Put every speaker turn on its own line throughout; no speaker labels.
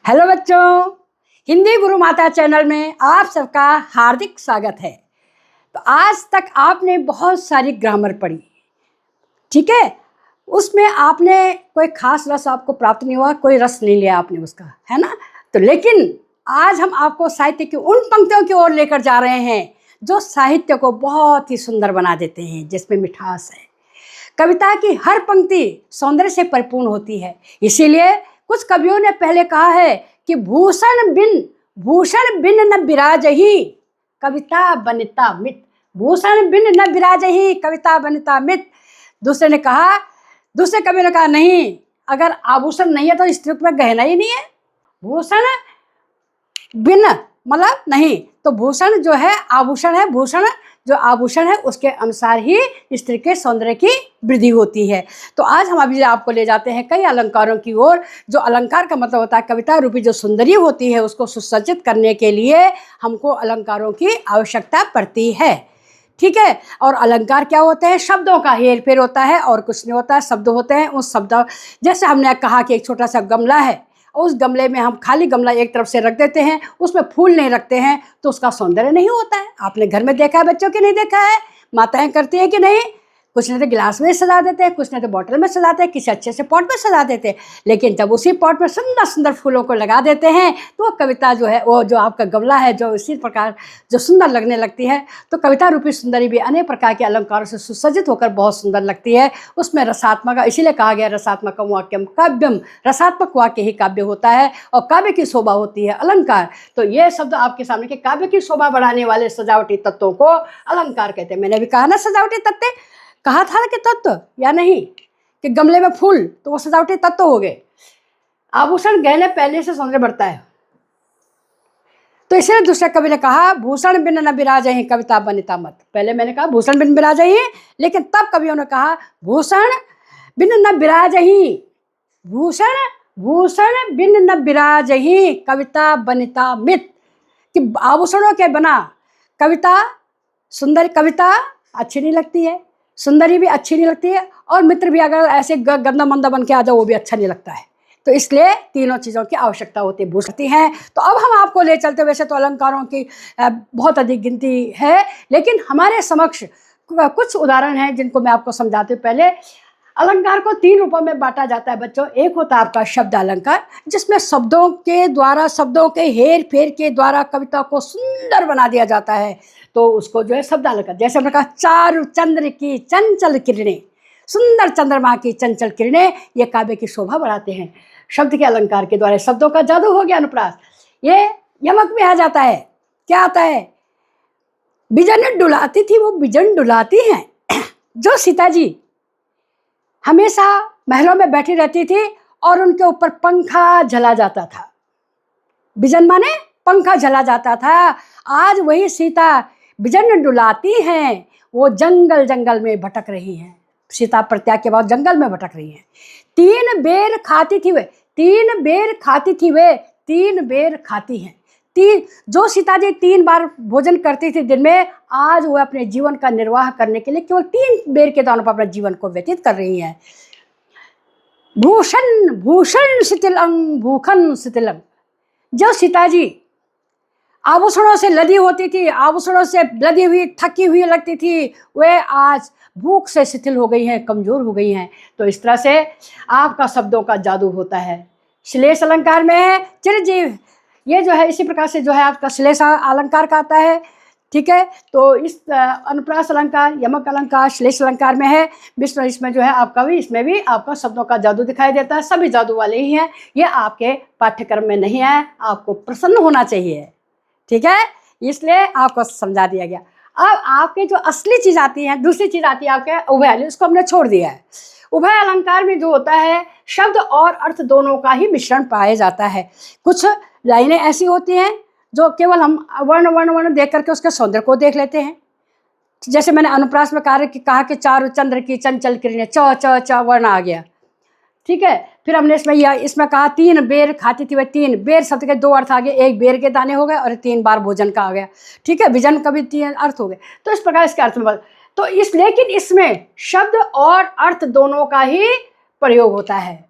Hello बच्चों, हिंदी गुरु माता channel में आप सबका हार्दिक स्वागत है। तो आज तक आपने बहुत सारी ग्रामर पढ़ी, ठीक है। उसमें आपने कोई खास रस आपको प्राप्त नहीं हुआ, कोई रस नहीं लिया आपने उसका, है ना। तो लेकिन आज हम आपको साहित्य की उन पंक्तियों की ओर लेकर जा रहे हैं जो साहित्य को बहुत ही सुंदर बना देते हैं, जिसमें मिठास है। कविता की हर पंक्ति सौंदर्य से परिपूर्ण होती है। इसीलिए कुछ कवियों ने पहले कहा है कि भूषण बिन न बिराजही कविता बनिता मित। भूषण बिन न बिराजही कविता बनिता मित। दूसरे कवि ने कहा नहीं, अगर आभूषण नहीं है तो स्त्री में गहना ही नहीं है। भूषण बिन मतलब नहीं, तो भूषण जो है आभूषण है, भूषण जो आभूषण है उसके अनुसार ही स्त्री के सौंदर्य की वृद्धि होती है। तो आज हम अभी आपको ले जाते हैं कई अलंकारों की ओर। जो अलंकार का मतलब होता है कविता रूपी जो सुंदरी होती है, उसको सुसज्जित करने के लिए हमको अलंकारों की आवश्यकता पड़ती है, ठीक है। और अलंकार क्या होते हैं? शब्दों का हेर फेर होता है और कुछ नहीं होता है। शब्द होते हैं, उस शब्द जैसे हमने कहा कि एक छोटा सा गमला है, उस गमले में हम खाली गमला एक तरफ से रख देते हैं, उसमें फूल नहीं रखते हैं तो उसका सौंदर्य नहीं होता है। आपने घर में देखा है बच्चों की नहीं देखा है? माताएं करती है कि नहीं? कुछ ने तो गिलास में सजा देते हैं, कुछ ने तो बॉटल में सजाते हैं, किसी अच्छे से पॉट में सजा देते हैं। लेकिन जब उसी पॉट में सुंदर सुंदर फूलों को लगा देते हैं तो वो कविता जो है, वो जो आपका गमला है जो इसी प्रकार जो सुंदर लगने लगती है। तो कविता रूपी सुंदरी भी अनेक प्रकार के अलंकारों से सुसज्जित होकर बहुत सुंदर लगती है। उसमें रसात्मक, इसीलिए कहा गया रसात्मक वाक्यम काव्यम, रसात्मक वाक्य ही काव्य होता है और काव्य की शोभा होती है अलंकार। तो ये शब्द आपके सामने के काव्य की शोभा बढ़ाने वाले सजावटी तत्वों को अलंकार कहते हैं। मैंने भी कहा ना सजावटी तत्व, कहा था कि तत्व या नहीं, कि गमले में फूल तो वो सजावटी तत्व हो गए। आभूषण गहने पहले से सौंदर्य बढ़ता है। तो इसलिए दूसरे कवि ने कहा भूषण बिन न बिराजहि कविता बनिता मत। पहले मैंने कहा भूषण बिन बिराजहि, लेकिन तब कवियों ने कहा भूषण बिन न बिराजहि, भूषण बिन न बिराजहि कविता बनिता मित। कि आभूषणों के बिना कविता सुंदर, कविता अच्छी नहीं लगती है, सुंदरी भी अच्छी नहीं लगती है, और मित्र भी अगर ऐसे गंदा मंदा बन के आ जाओ वो भी अच्छा नहीं लगता है। तो इसलिए तीनों चीज़ों की आवश्यकता होती है, भूषती हैं। तो अब हम आपको ले चलते, वैसे तो अलंकारों की बहुत अधिक गिनती है, लेकिन हमारे समक्ष कुछ उदाहरण हैं जिनको मैं आपको समझाती हूँ। पहले अलंकार को 3 रूपों में बांटा जाता है बच्चों। एक होता है आपका शब्द अलंकार, जिसमें शब्दों के द्वारा, शब्दों के हेर फेर के द्वारा कविता को सुंदर बना दिया जाता है, तो उसको जो है शब्द अलंकार। जैसे हमने कहा चारु चंद्र की चंचल किरणें, सुंदर चंद्रमा की चंचल किरणें, ये काव्य की शोभा बढ़ाते हैं शब्द के अलंकार के द्वारा। शब्दों का जादू हो गया अनुप्रास। ये यमक में आ जाता है, क्या आता है? बिजन डुलाती थी वो बिजन डुलाती हैं। जो सीता जी हमेशा महलों में बैठी रहती थी और उनके ऊपर पंखा झला जाता था, बिजन माने पंखा झला जाता था। आज वही सीता बिजन डुलाती हैं, वो जंगल जंगल में भटक रही हैं। सीता प्रत्याग के बाद जंगल में भटक रही हैं। 3 बेर खाती थी वे, 3 बेर खाती थी वे, 3 बेर खाती हैं। जो सीता जी 3 बार भोजन करती थी दिन में, आज वो अपने जीवन का निर्वाह करने के लिए केवल 3 बेर के दानों पर अपने जीवन को व्यतीत कर रही हैं। भूषण भूषण शिथिलंग भूखन शिथिलंग। जो सीता जी आभूषणों से लदी होती थी, आभूषणों से लदी हुई थकी हुई लगती थी, वे आज भूख से शिथिल हो गई हैं, कमजोर हो गई हैं। तो इस तरह से आपका शब्दों का जादू होता है। श्लेष अलंकार में है चिरंजीव, ये जो है इसी प्रकार से जो है आपका श्लेष अलंकार का आता है, ठीक है। तो इस अनुप्रास अलंकार, यमक अलंकार, श्लेष अलंकार में है। विष्णु इसमें जो है आपका भी, इसमें भी आपका शब्दों का जादू दिखाई देता है। सभी जादू वाले ही हैं, ये आपके पाठ्यक्रम में नहीं है, आपको प्रसन्न होना चाहिए, ठीक है। इसलिए आपको समझा दिया गया। अब आपके जो असली चीज़ आती है, दूसरी चीज़ आती है आपके उभय, उसको हमने छोड़ दिया है। उभय अलंकार में जो होता है शब्द और अर्थ दोनों का ही मिश्रण पाया जाता है। कुछ लाइनें ऐसी होती हैं जो केवल हम वर्ण देख करके उसके सौंदर्य को देख लेते हैं। जैसे मैंने अनुप्रास में कहा कि चारु चंद्र की चंचल किरणें, च च च वर्ण आ गया, ठीक है। फिर हमने इसमें कहा 3 बेर खाती थी वह, 3 बेर शब्द के 2 अर्थ आ गए, 1 बेर के दाने हो गए और 3 बार भोजन का आ गया, ठीक है। विजन का भी 3 अर्थ हो गए। तो इस प्रकार इसके अर्थ में तो लेकिन इसमें शब्द और अर्थ दोनों का ही प्रयोग होता है।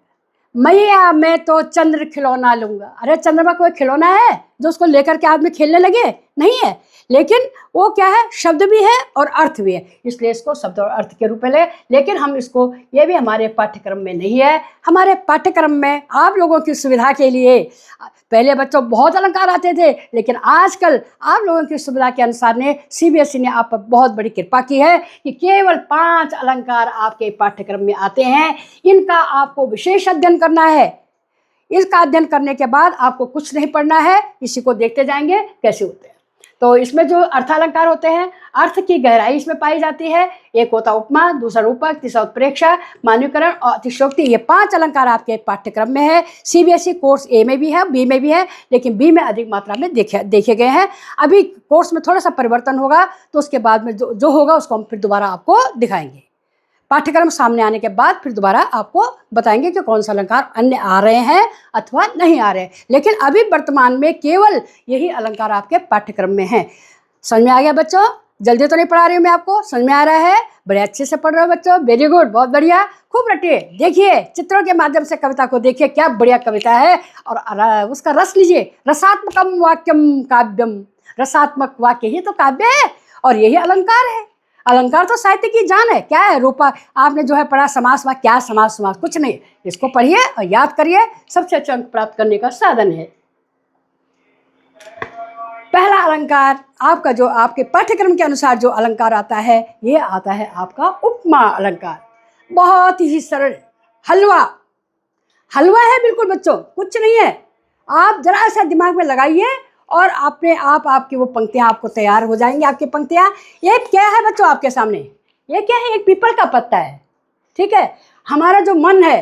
मैया मैं तो चंद्र खिलौना लूंगा। अरे चंद्रमा कोई खिलौना है जो उसको लेकर के आदमी खेलने लगे? नहीं है। लेकिन वो क्या है, शब्द भी है और अर्थ भी है, इसलिए इसको शब्द और अर्थ के रूप में ले। लेकिन हम इसको, ये भी हमारे पाठ्यक्रम में नहीं है। हमारे पाठ्यक्रम में आप लोगों की सुविधा के लिए, पहले बच्चों बहुत अलंकार आते थे, लेकिन आजकल आप लोगों की सुविधा के अनुसार ने सीबीएसई ने आप पर बहुत बड़ी कृपा की है कि केवल 5 अलंकार आपके पाठ्यक्रम में आते हैं। इनका आपको विशेष अध्ययन करना है। इसका अध्ययन करने के बाद आपको कुछ नहीं पढ़ना है, इसी को देखते जाएंगे कैसे होते हैं। तो इसमें जो अर्थालंकार होते हैं, अर्थ की गहराई इसमें पाई जाती है। एक होता उपमा, दूसरा रूपक, तीसरा उत्प्रेक्षा, मानवीकरण और अतिशयोक्ति। ये 5 अलंकार आपके पाठ्यक्रम में है। सीबीएसई कोर्स ए में भी है, बी में भी है, लेकिन बी में अधिक मात्रा में देखे गए हैं। अभी कोर्स में थोड़ा सा परिवर्तन होगा, तो उसके बाद में जो होगा उसको हम फिर दोबारा आपको दिखाएंगे। पाठ्यक्रम सामने आने के बाद फिर दोबारा आपको बताएंगे कि कौन सा अलंकार अन्य आ रहे हैं अथवा नहीं आ रहे हैं। लेकिन अभी वर्तमान में केवल यही अलंकार आपके पाठ्यक्रम में है। समझ में आ गया बच्चों? जल्दी तो नहीं पढ़ा रही हूँ मैं आपको, समझ में आ रहा है? बड़े अच्छे से पढ़ रहे हो बच्चों, वेरी गुड, बहुत बढ़िया, खूब रटिए। देखिए चित्रों के माध्यम से कविता को देखिए, क्या बढ़िया कविता है, और उसका रस लीजिए। रसात्मकम वाक्यम काव्यम, रसात्मक वाक्य ही तो काव्य है और यही अलंकार है। अलंकार तो साहित्य की जान है। क्या है रूपा, आपने जो है पढ़ा समास, वा क्या समास, समास कुछ नहीं। इसको पढ़िए और याद करिए, सबसे अच्छा अंक प्राप्त करने का साधन है। पहला अलंकार आपका, जो आपके पाठ्यक्रम के अनुसार जो अलंकार आता है, ये आता है आपका उपमा अलंकार। बहुत ही सरल, हलवा हलवा है बिल्कुल बच्चों, कुछ नहीं है। आप जरा सा दिमाग में लगाइए और अपने आप आपकी वो पंक्तियाँ आपको तैयार हो जाएंगी। आपकी पंक्तियाँ, ये क्या है बच्चों आपके सामने? ये क्या है? एक पीपल का पत्ता है, ठीक है। हमारा जो मन है,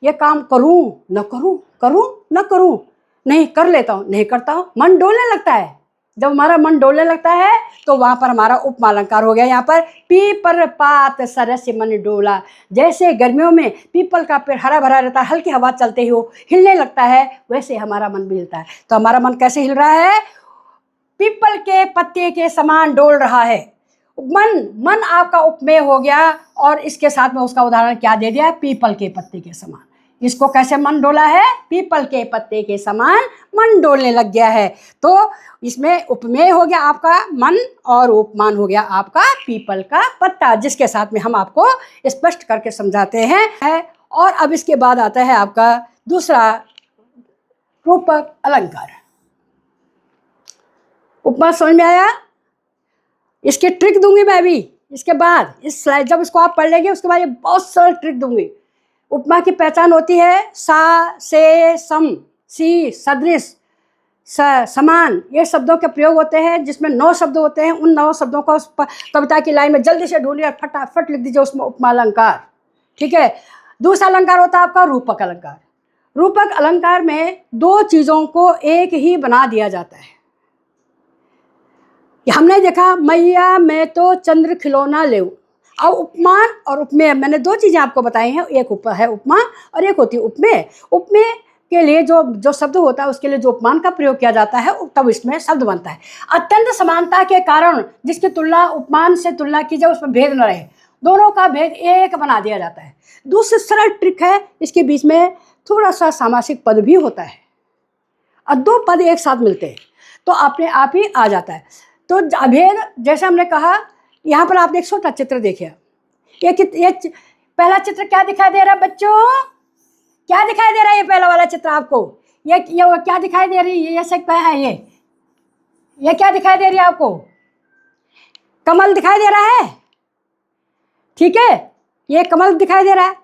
ये काम करूं न करूं, करूं न करूं, नहीं कर लेता हूं, नहीं करता हूं, मन डोलने लगता है। जब हमारा मन डोलने लगता है तो वहाँ पर हमारा उपमा अलंकार हो गया। यहाँ पर पीपर पात सरस मन डोला, जैसे गर्मियों में पीपल का पेड़ हरा भरा रहता है, हल्की हवा चलते ही वो हिलने लगता है, वैसे हमारा मन भी हिलता है। तो हमारा मन कैसे हिल रहा है? पीपल के पत्ते के समान डोल रहा है। मन आपका उपमेय हो गया, और इसके साथ में उसका उदाहरण क्या दे दिया? पीपल के पत्ते के समान। इसको कैसे मन डोला है? पीपल के पत्ते के समान मन डोलने लग गया है। तो इसमें उपमेय हो गया आपका मन, और उपमान हो गया आपका पीपल का पत्ता, जिसके साथ में हम आपको स्पष्ट करके समझाते हैं। और अब इसके बाद आता है आपका दूसरा रूपक अलंकार। उपमा समझ में आया? इसकी ट्रिक दूंगी मैं अभी इसके बाद। इस स्लाइड जब इसको आप पढ़ लेंगे उसके बाद ये बहुत सरल ट्रिक दूंगी। उपमा की पहचान होती है सा, से, सम, सी, सदृश, समान, ये शब्दों के प्रयोग होते हैं, जिसमें 9 शब्द होते हैं। उन 9 शब्दों को उस कविता की लाइन में जल्दी से ढूंढिए और फटाफट लिख दीजिए उसमें उपमा अलंकार, ठीक है। दूसरा अलंकार होता है आपका रूपक अलंकार। रूपक अलंकार में 2 चीज़ों को एक ही बना दिया जाता है। हमने देखा मैया मैं तो चंद्र खिलौना ले। अब उपमान और उपमेय, मैंने 2 चीज़ें आपको बताई हैं, एक है उपमा और एक होती है उपमेय। उपमेय के लिए जो शब्द होता है उसके लिए जो उपमान का प्रयोग किया जाता है, तब इसमें शब्द बनता है। अत्यंत समानता के कारण जिसकी तुलना उपमान से तुलना की जाए, उसमें भेद न रहे, दोनों का भेद एक बना दिया जाता है। दूसरी सरल ट्रिक है, इसके बीच में थोड़ा सा सामासिक पद भी होता है, और 2 पद एक साथ मिलते हैं तो अपने आप ही आ जाता है। तो अभेद, जैसे हमने कहा, यहाँ पर आपने एक छोटा चित्र देखिए। ये पहला चित्र क्या दिखाई दे रहा है बच्चों? क्या दिखाई दे रहा है? ये पहला वाला चित्र आपको ये क्या दिखाई दे रही है? ये सकता है ये क्या दिखाई दे रही है आपको? कमल दिखाई दे रहा है, ठीक है। ये कमल दिखाई दे रहा है,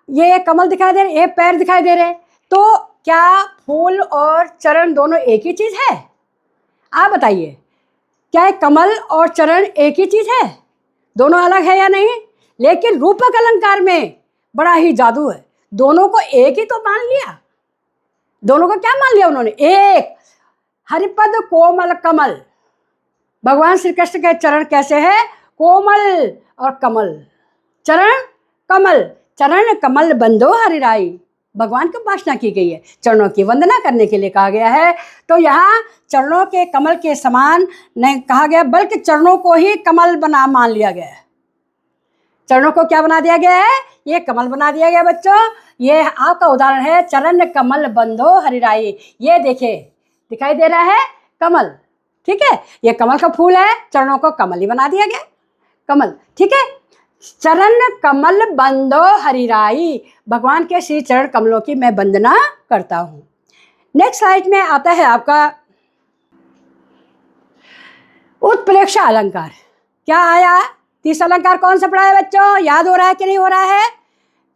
ये कमल दिखाई दे रहा है, ये पैर दिखाई दे रहे हैं। तो क्या फूल और चरण दोनों एक ही चीज़ है? आप बताइए, क्या कमल और चरण एक ही चीज़ है? दोनों अलग है या नहीं? लेकिन रूपक अलंकार में बड़ा ही जादू है, दोनों को एक ही तो मान लिया। दोनों को क्या मान लिया उन्होंने? एक। हरिपद कोमल कमल, भगवान श्री कृष्ण के चरण कैसे है? कोमल और कमल, चरण कमल, चरण कमल बंदो हरिराई, भगवान की उपासना की गई है, चरणों की वंदना करने के लिए कहा गया है। तो यहाँ चरणों के कमल के समान नहीं कहा गया, बल्कि चरणों को ही कमल बना मान लिया गया है। चरणों को क्या बना दिया गया है? ये कमल बना दिया गया बच्चों। ये आपका उदाहरण है, चरण कमल बंधो हरिराई। ये देखिए दिखाई दे रहा है कमल, ठीक है, ये कमल का फूल है, चरणों को कमल ही बना दिया गया, कमल, ठीक है। चरण कमल बंधो हरिराई, भगवान के श्री चरण कमलों की मैं वंदना करता हूं। नेक्स्ट स्लाइड में आता है आपका उत्प्रेक्षा अलंकार। क्या आया? 30 अलंकार कौन सा पढ़ा है बच्चों? याद हो रहा है कि नहीं हो रहा है?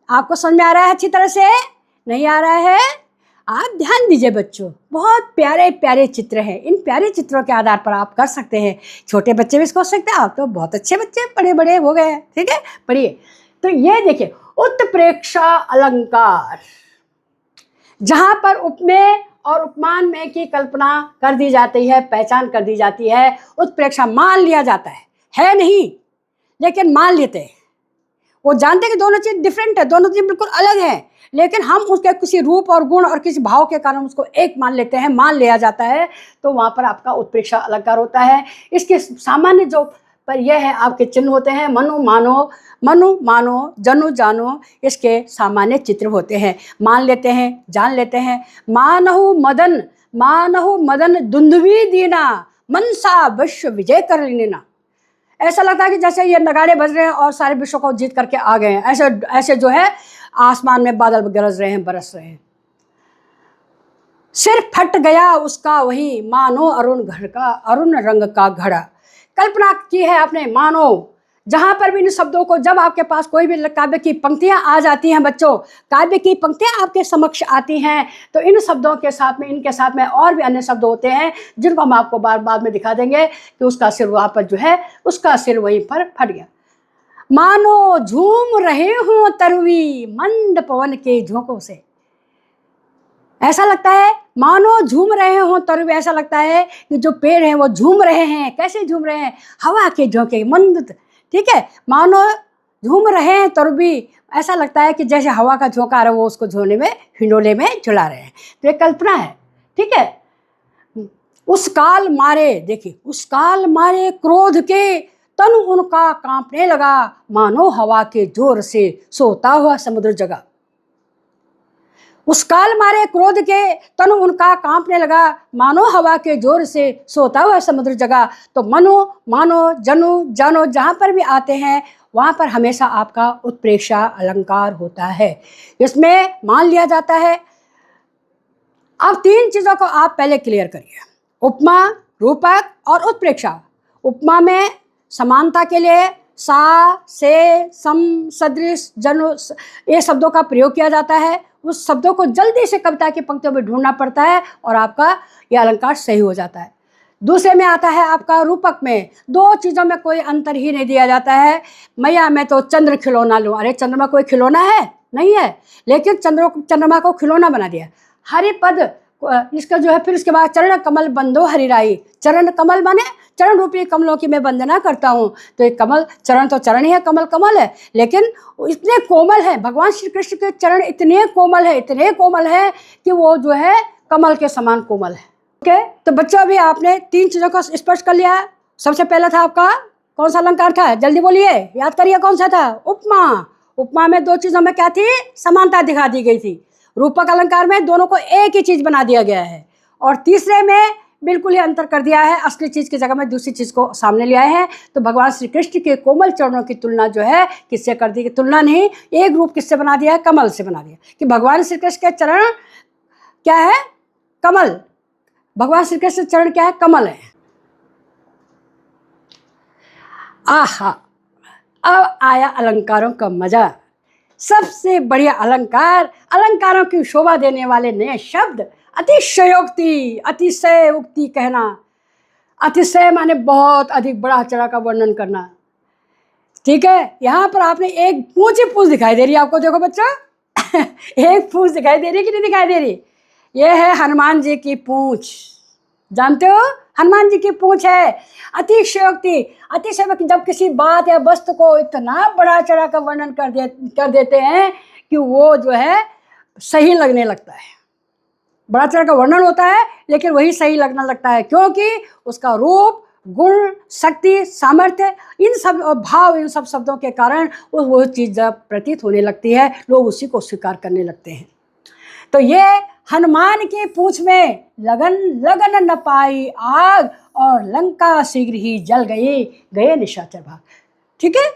आपको समझ में आ रहा है अच्छी तरह से? नहीं आ रहा है? आप ध्यान दीजिए बच्चों, बहुत प्यारे प्यारे चित्र हैं। इन प्यारे चित्रों के आधार पर आप कर सकते हैं, छोटे बच्चे भी इसको सकते हैं, आप तो बहुत अच्छे बच्चे बड़े बड़े हो गए हैं, ठीक है। पढ़िए, तो ये देखिए उत्प्रेक्षा अलंकार, जहां पर उपमेय और उपमान में की कल्पना कर दी जाती है, पहचान कर दी जाती है। उत्प्रेक्षा मान लिया जाता है नहीं, लेकिन मान लेते हैं। वो जानते हैं कि दोनों चीज़ डिफरेंट है, दोनों चीज़ बिल्कुल अलग है, लेकिन हम उसके किसी रूप और गुण और किसी भाव के कारण उसको एक मान लेते हैं, मान लिया जाता है, तो वहाँ पर आपका उत्प्रेक्षा अलंकार होता है। इसके सामान्य जो पर यह है आपके चिन्ह होते हैं, मनु मानो जनु जानो, इसके सामान्य चित्र होते हैं। मान लेते हैं, जान लेते हैं। मानहु मदन दुंदुभी दीना, मनसा विश्व विजय कर लेना। ऐसा लगता है कि जैसे ये नगाड़े बज रहे हैं और सारे विश्व को जीत करके आ गए हैं, ऐसे जो है आसमान में बादल गरज रहे हैं, बरस रहे हैं। सिर फट गया उसका वही, मानो अरुण रंग का घड़ा। कल्पना की है आपने, मानो जहां पर भी इन शब्दों को, जब आपके पास कोई भी काव्य की पंक्तियां आ जाती हैं बच्चों, काव्य की पंक्तियां आपके समक्ष आती हैं, तो इन शब्दों के साथ में, इनके साथ में और भी अन्य शब्द होते हैं जिनको हम आपको बाद में दिखा देंगे कि उसका सिर वहां पर जो है, उसका सिर वहीं पर फट गया। मानो झूम रहे हों तरुवी, मंद पवन के झोंकों से। ऐसा लगता है मानो झूम रहे हों तरुवी, ऐसा लगता है कि जो पेड़ हैं वो झूम रहे हैं। कैसे झूम रहे हैं? हवा के झोंके, मंद, ठीक है। मानो झूम रहे हैं तरुवी, ऐसा लगता है कि जैसे हवा का झोंका आ रहा है, वो उसको झोले में, हिंडोले में झुला रहे हैं। तो ये कल्पना है, ठीक है। उस काल मारे, देखिए, उस काल मारे क्रोध के तन उनका कांपने लगा, मानो हवा के जोर से सोता हुआ समुद्र जगा। उस काल मारे क्रोध के तन उनका कांपने लगा, मानो हवा के जोर से सोता हुआ समुद्र जगा। तो मानो जनु जानो, जहाँ पर भी आते हैं वहाँ पर हमेशा आपका उत्प्रेक्षा अलंकार होता है, इसमें मान लिया जाता है। अब 3 चीज़ों को आप पहले क्लियर करिए, उपमा, रूपक और उत्प्रेक्षा। उपमा में समानता के लिए सा, से, सम, सदृश, जनु, ये शब्दों का प्रयोग किया जाता है। उस शब्दों को जल्दी से कविता की पंक्तियों में ढूंढना पड़ता है और आपका यह अलंकार सही हो जाता है। दूसरे में आता है आपका रूपक में, 2 चीज़ों में कोई अंतर ही नहीं दिया जाता है। मैया मैं तो चंद्र खिलौना लूँ, अरे चंद्रमा कोई खिलौना है? नहीं है, लेकिन चंद्रमा को खिलौना बना दिया। हरिपद, इसका जो है, फिर इसके बाद चरण कमल बंधो हरिराई। चरण कमल माने चरण रूपी कमलों की मैं वंदना करता हूँ। तो ये कमल, चरण तो चरण ही है, कमल कमल है, लेकिन इतने कोमल है, भगवान श्री कृष्ण के चरण इतने कोमल है कि वो जो है कमल के समान कोमल है। ओके, तो बच्चों अभी आपने 3 चीज़ों को स्पष्ट कर लिया। सबसे पहला था आपका कौन सा अलंकार था? जल्दी बोलिए, याद करिए कौन सा था? उपमा। उपमा में 2 चीज़ों में क्या थी? समानता दिखा दी गई थी। रूपक अलंकार में दोनों को एक ही चीज़ बना दिया गया है। और तीसरे में बिल्कुल ही अंतर कर दिया है, असली चीज़ की जगह में दूसरी चीज़ को सामने ले आए हैं। तो भगवान श्री कृष्ण के कोमल चरणों की तुलना जो है किससे कर दी? तुलना नहीं, एक रूप किससे बना दिया है? कमल से बना दिया कि भगवान श्री कृष्ण के चरण क्या है? कमल। भगवान श्री कृष्ण चरण क्या है? कमल है। आहा, अब आया अलंकारों का मजा। सबसे बढ़िया अलंकार, अलंकारों की शोभा देने वाले नए शब्द, अतिशयोक्ति, अतिशय उक्ति कहना। अतिशय माने बहुत अधिक, बढ़ा चढ़ा का वर्णन करना, ठीक है। यहाँ पर आपने एक पूंछ ही पूंछ दिखाई दे रही है आपको, देखो बच्चा एक पूंछ दिखाई दे रही है कि नहीं दिखाई दे रही? ये है हनुमान जी की पूंछ, जानते हो? हनुमान जी की पूंछ है। अतिशयोक्ति, अतिशय जब किसी बात या वस्तु को इतना बढ़ा चढ़ा कर वर्णन कर देते हैं कि वो जो है सही लगने लगता है। बड़ा चढ़ा का वर्णन होता है लेकिन वही सही लगने लगता है, क्योंकि उसका रूप, गुण, शक्ति, सामर्थ्य, इन सब भाव, इन सब शब्दों के कारण वो चीज़ जब प्रतीत होने लगती है, लोग उसी को स्वीकार करने लगते हैं। तो ये हनुमान की पूंछ में लगन लगन न पाई आग, और लंका शीघ्र ही जल गई, गए निशाचर भाग। ठीक है,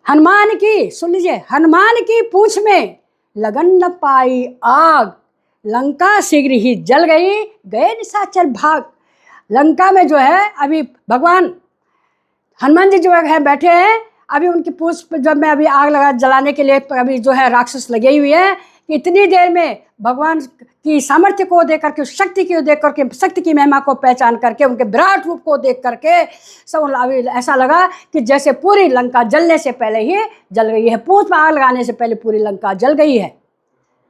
हनुमान की, सुन लीजिए, हनुमान की पूंछ में लगन न पाई आग, लंका शीघ्र ही जल गई, गए निशाचर भाग। लंका में जो है अभी भगवान हनुमान जी जो है बैठे हैं, अभी उनकी पूंछ पर जब मैं अभी आग लगा जलाने के लिए, तो अभी जो है राक्षस लगे हुए हैं कि इतनी देर में भगवान की सामर्थ्य को देख करके, शक्ति को देख करके, शक्ति की महिमा को पहचान करके, उनके विराट रूप को देख करके सब ऐसा लगा कि जैसे पूरी लंका जलने से पहले ही जल गई है, पूंछ में आग लगाने से पहले पूरी लंका जल गई है।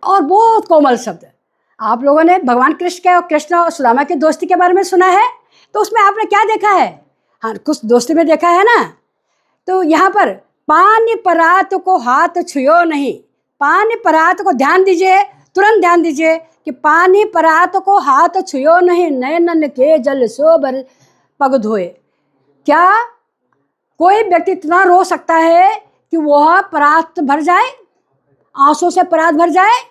और बहुत कोमल शब्द। आप लोगों ने भगवान कृष्ण और सुदामा की दोस्ती के बारे में सुना है, तो उसमें आपने क्या देखा है? हाँ, कुछ दोस्ती में देखा है ना। तो यहाँ पर पानी परात को हाथ छुयो नहीं, पानी परात को ध्यान दीजिए, तुरंत ध्यान दीजिए कि पानी परात को हाथ छुयो नहीं, नयनन के जल सो बर पग धोए। क्या कोई व्यक्ति इतना रो सकता है कि वह परात भर जाए, आंसू से परात भर जाए?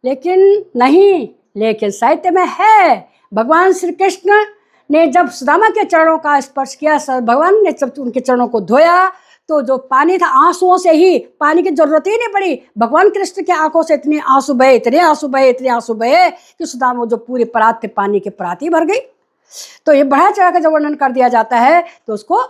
लेकिन नहीं, लेकिन साहित्य में है। भगवान श्री कृष्ण ने जब सुदामा के चरणों का स्पर्श किया, भगवान ने जब उनके चरणों को धोया, तो जो पानी था, आंसुओं से ही, पानी की जरूरत ही नहीं पड़ी। भगवान कृष्ण के आंखों से इतने आंसू बहे, इतने आंसू बहे, इतने आंसू बहे कि सुदामा जो पूरी परात थे, पानी की परात ही भर गई। तो ये बढ़ा चढ़ा कर जब वर्णन कर दिया जाता है, तो उसको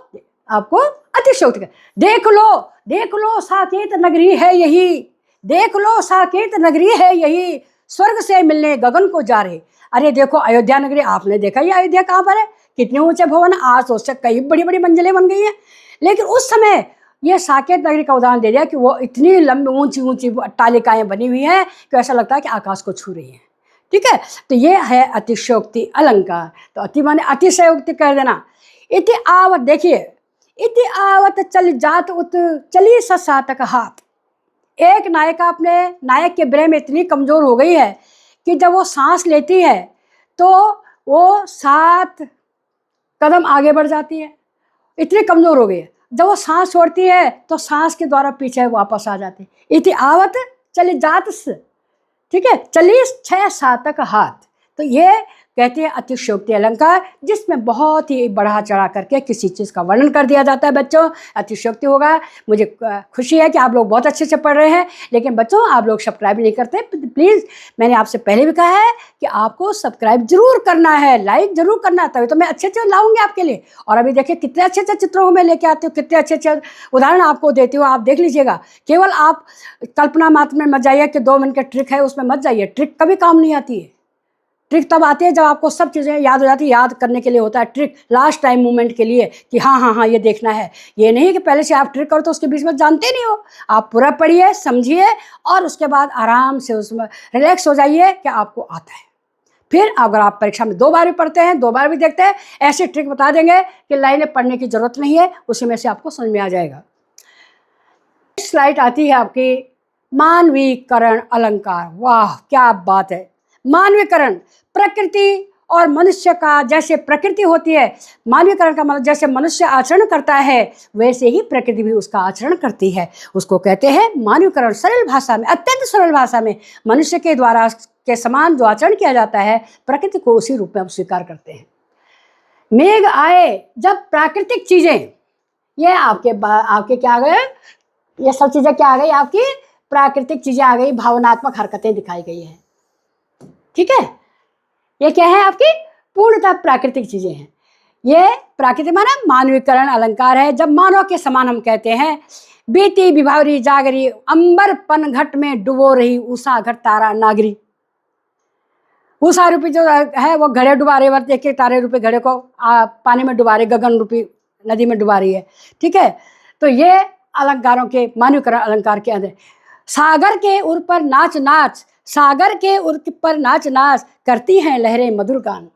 आपको अतिशयोक्ति। देख लो साकेत नगरी है यही, देख लो साकेत नगरी है यही, स्वर्ग से मिलने गगन को जा रहे। अरे देखो अयोध्या नगरी, आपने देखा ये अयोध्या कहाँ पर है? कितने ऊंचे भवन, आज तो उससे कई बड़ी बड़ी मंजिलें बन गई हैं। लेकिन उस समय ये साकेत नगरी का उदाहरण दे दिया कि वो इतनी लंबी ऊंची ऊंची अट्टालिकाएं बनी हुई हैं कि ऐसा लगता है कि आकाश को छू रही हैं। ठीक है, तो ये है अतिशयोक्ति अलंकार। तो अति माने अतिशयोक्ति कह देना। इति आवत, देखिए, इति आवत चल जात उत चली सातक हाथ। एक नायिका अपने नायक के ब्रेह में इतनी कमज़ोर हो गई है कि जब वो सांस लेती है तो वो 7 कदम आगे बढ़ जाती है, इतनी कमज़ोर हो गई है। जब वो सांस छोड़ती है तो सांस के द्वारा पीछे वापस आ जाती है। इति आवत चली जात, ठीक है, चली 6 सातक हाथ। तो ये कहते हैं अतिशयोक्ति अलंकार, जिसमें बहुत ही बढ़ा चढ़ा करके किसी चीज़ का वर्णन कर दिया जाता है। बच्चों, अतिशयोक्ति होगा। मुझे खुशी है कि आप लोग बहुत अच्छे से पढ़ रहे हैं, लेकिन बच्चों आप लोग सब्सक्राइब नहीं करते। प्लीज़, मैंने आपसे पहले भी कहा है कि आपको सब्सक्राइब जरूर करना है, लाइक जरूर करना, तभी तो मैं अच्छे अच्छे लाऊंगी आपके लिए। और अभी देखिए कितने अच्छे अच्छे चित्रों को मैं लेके आती हूँ, कितने अच्छे अच्छे उदाहरण आपको देती हूँ। आप देख लीजिएगा। केवल आप कल्पना मात्र में मत जाइए कि 2 मिनट का ट्रिक है उसमें मत जाइए। ट्रिक कभी काम नहीं आती है। ट्रिक तब आती है जब आपको सब चीज़ें याद हो जाती है। याद करने के लिए होता है ट्रिक, लास्ट टाइम मूवमेंट के लिए कि हाँ ये देखना है। ये नहीं कि पहले से आप ट्रिक करो तो उसके बीच में जानते नहीं हो। आप पूरा पढ़िए, समझिए, और उसके बाद आराम से उसमें रिलैक्स हो जाइए कि आपको आता है। फिर अगर आप परीक्षा में 2 बार भी पढ़ते हैं, 2 बार भी देखते हैं, ऐसी ट्रिक बता देंगे कि लाइनें पढ़ने की जरूरत नहीं है, उसी में से आपको समझ में आ जाएगा। स्लाइड आती है आपकी मानवीकरण अलंकार। वाह क्या बात है। मानवीकरण, प्रकृति और मनुष्य का जैसे प्रकृति होती है, मानवीकरण का मतलब जैसे मनुष्य आचरण करता है वैसे ही प्रकृति भी उसका आचरण करती है। उसको कहते हैं मानवीकरण। सरल भाषा में, अत्यंत सरल भाषा में, मनुष्य के द्वारा के समान जो आचरण किया जाता है, प्रकृति को उसी रूप में हम स्वीकार करते हैं। मेघ आए, जब प्राकृतिक चीजें, ये आपके क्या आ गए, ये सब चीजें क्या आ गई, आपकी प्राकृतिक चीजें आ गई, भावनात्मक हरकतें दिखाई गई है। ठीक है, ये क्या है, आपकी पूर्णतः प्राकृतिक चीजें हैं। ये प्राकृतिक माना मानवीकरण अलंकार है। जब मानव के समान हम कहते हैं, बीती विभावरी जागरी, अंबर पन घट में डुबो रही उषा घट तारा नागरी। उषा रूपी जो है वो घड़े डुबा रहे, वर्त एक तारे रूपी घड़े को पानी में डुबा रहे, गगन रूपी नदी में डुबा रही है। ठीक है, तो ये अलंकारों के मानवीकरण अलंकार के अंदर। सागर के उर पर नाच नाच, सागर के उर पर नाच नाच करती हैं लहरें मधुर गान।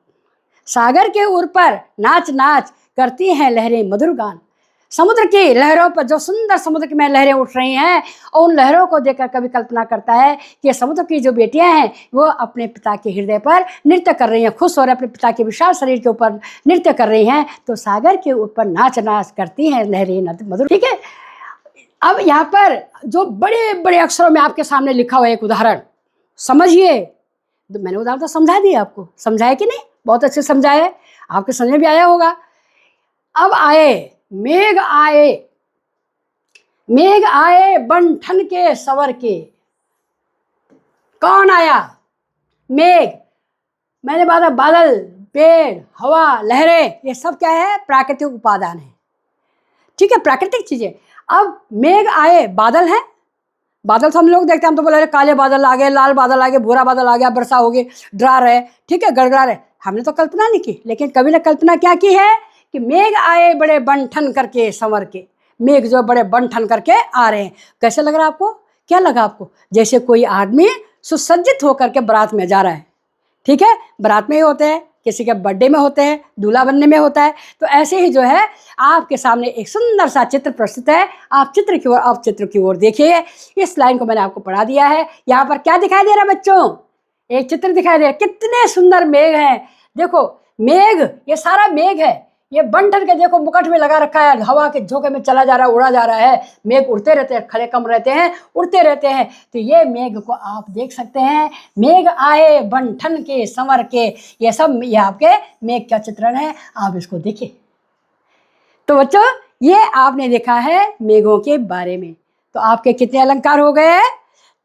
सागर के उर पर नाच नाच करती हैं लहरें मधुर गान। समुद्र की लहरों पर, जो सुंदर समुद्र में लहरें उठ रही हैं, और उन लहरों को देखकर कभी कल्पना करता है कि समुद्र की जो बेटियां हैं वो अपने पिता के हृदय पर नृत्य कर रही हैं, खुश हो रहे अपने पिता के विशाल शरीर के ऊपर नृत्य कर रही हैं, तो सागर के ऊपर नाच नाच करती हैं लहरें मधुर। ठीक है, अब यहाँ पर जो बड़े बड़े अक्षरों में आपके सामने लिखा हुआ एक उदाहरण समझिए। तो मैंने उदाहरण तो समझा दिया आपको, समझाया कि नहीं? बहुत अच्छे समझाए, आपके समझ में भी आया होगा। अब आए मेघ आए, मेघ आए बन ठन के सवर के। कौन आया? मेघ। मैंने बात, बादल, पेड़, हवा, लहरें, ये सब क्या है? प्राकृतिक उपादान है। ठीक है, प्राकृतिक चीजें। अब मेघ आए, बादल है। बादल तो हम लोग देखते हैं, हम तो बोले काले बादल आ गए, लाल बादल आ गए, भूरा बादल आ गया, वर्षा हो गई, डरा रहे, ठीक है, गड़गड़ा रहे। हमने तो कल्पना नहीं की, लेकिन कवि ने कल्पना क्या की है कि मेघ आए बड़े बन ठन करके संवर के। मेघ जो बड़े बन ठन करके आ रहे हैं। कैसे लग रहा है आपको? क्या लगा आपको? जैसे कोई आदमी सुसज्जित होकर के बारात में जा रहा है। ठीक है, बारात में ही होते हैं, किसी के बर्थडे में होते हैं, दूल्हा बनने में होता है। तो ऐसे ही जो है आपके सामने एक सुंदर सा चित्र प्रस्तुत है। आप चित्र की ओर देखिए। इस लाइन को मैंने आपको पढ़ा दिया है। यहाँ पर क्या दिखाई दे रहा है बच्चों? एक चित्र दिखाई दे रहा है। कितने सुंदर मेघ हैं। देखो मेघ, ये सारा मेघ है। ये बन ठन के देखो मुकुट में लगा रखा है, हवा के झोंके में चला जा रहा है, उड़ा जा रहा है। मेघ उड़ते रहते हैं, खड़े कम रहते हैं, उड़ते रहते हैं। तो ये मेघ को आप देख सकते हैं। मेघ आए बन ठन के संवर के, ये सब ये आपके मेघ का चित्रण है। आप इसको देखिए। तो बच्चों ये आपने देखा है मेघों के बारे में। तो आपके कितने अलंकार हो गए?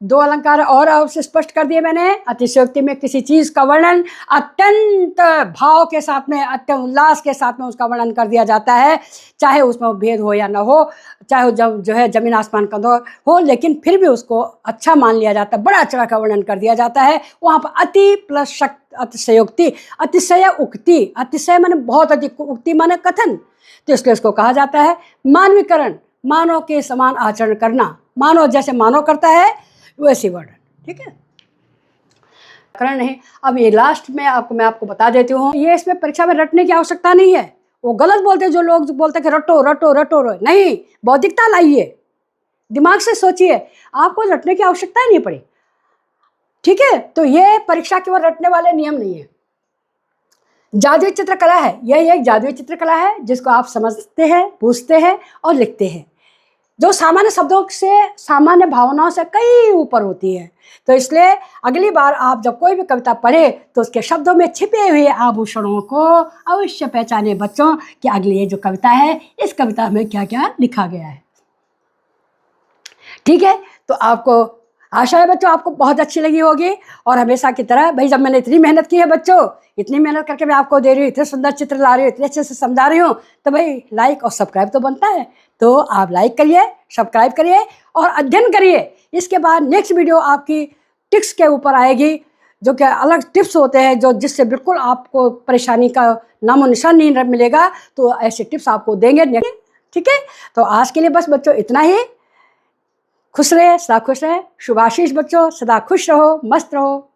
2 अलंकार और आपसे स्पष्ट कर दिए मैंने। अतिशयोक्ति में किसी चीज का वर्णन अत्यंत भाव के साथ में, अत्यंत उल्लास के साथ में उसका वर्णन कर दिया जाता है, चाहे उसमें भेद हो या ना हो, चाहे जो है जमीन आसमान का दौर हो, लेकिन फिर भी उसको अच्छा मान लिया जाता है, बड़ा चढ़ा का वर्णन कर दिया जाता है। वहाँ पर अति प्लस शक्ति, अतिशयोक्ति, अतिशय उक्ति। अतिशय माने बहुत अधिक, उक्ति माने कथन। तो इसलिए उसको कहा जाता है मानवीकरण, मानव के समान आचरण करना। मानव जैसे मानव करता है वैसे वर्णन। ठीक है, करण नहीं। अब ये लास्ट में मैं आपको बता देती हूँ, ये इसमें परीक्षा में रटने की आवश्यकता नहीं है। वो गलत बोलते हैं जो लोग बोलते हैं कि रटो रटो रटो रो। नहीं, बौद्धिकता लाइए, दिमाग से सोचिए, आपको रटने की आवश्यकता ही नहीं पड़ी। ठीक है, तो ये परीक्षा केवल रटने वाले नियम नहीं है। जादुई चित्रकला है, यह एक जादुई चित्रकला है जिसको आप समझते हैं, पूछते हैं और लिखते हैं, जो सामान्य शब्दों से, सामान्य भावनाओं से कई ऊपर होती है। तो इसलिए अगली बार आप जब कोई भी कविता पढ़े तो उसके शब्दों में छिपे हुए आभूषणों को अवश्य पहचाने बच्चों कि अगली ये जो कविता है, इस कविता में क्या क्या लिखा गया है। ठीक है, तो आपको आशा है बच्चों आपको बहुत अच्छी लगी होगी। और हमेशा की तरह भाई, जब मैंने इतनी मेहनत की है बच्चों, इतनी मेहनत करके मैं आपको दे रही हूँ, इतने सुंदर चित्र ला रही हूँ, इतने अच्छे से समझा रही हूँ, तो भाई लाइक और सब्सक्राइब तो बनता है। तो आप लाइक करिए, सब्सक्राइब करिए और अध्ययन करिए। इसके बाद नेक्स्ट वीडियो आपकी टिप्स के ऊपर आएगी, जो कि अलग टिप्स होते हैं, जो जिससे बिल्कुल आपको परेशानी का नामो निशान नहीं मिलेगा। तो ऐसे टिप्स आपको देंगे। ठीक है, तो आज के लिए बस बच्चों इतना ही। खुश रहे, सदा खुश रहे। शुभाशीष बच्चों, सदा खुश रहो, मस्त रहो।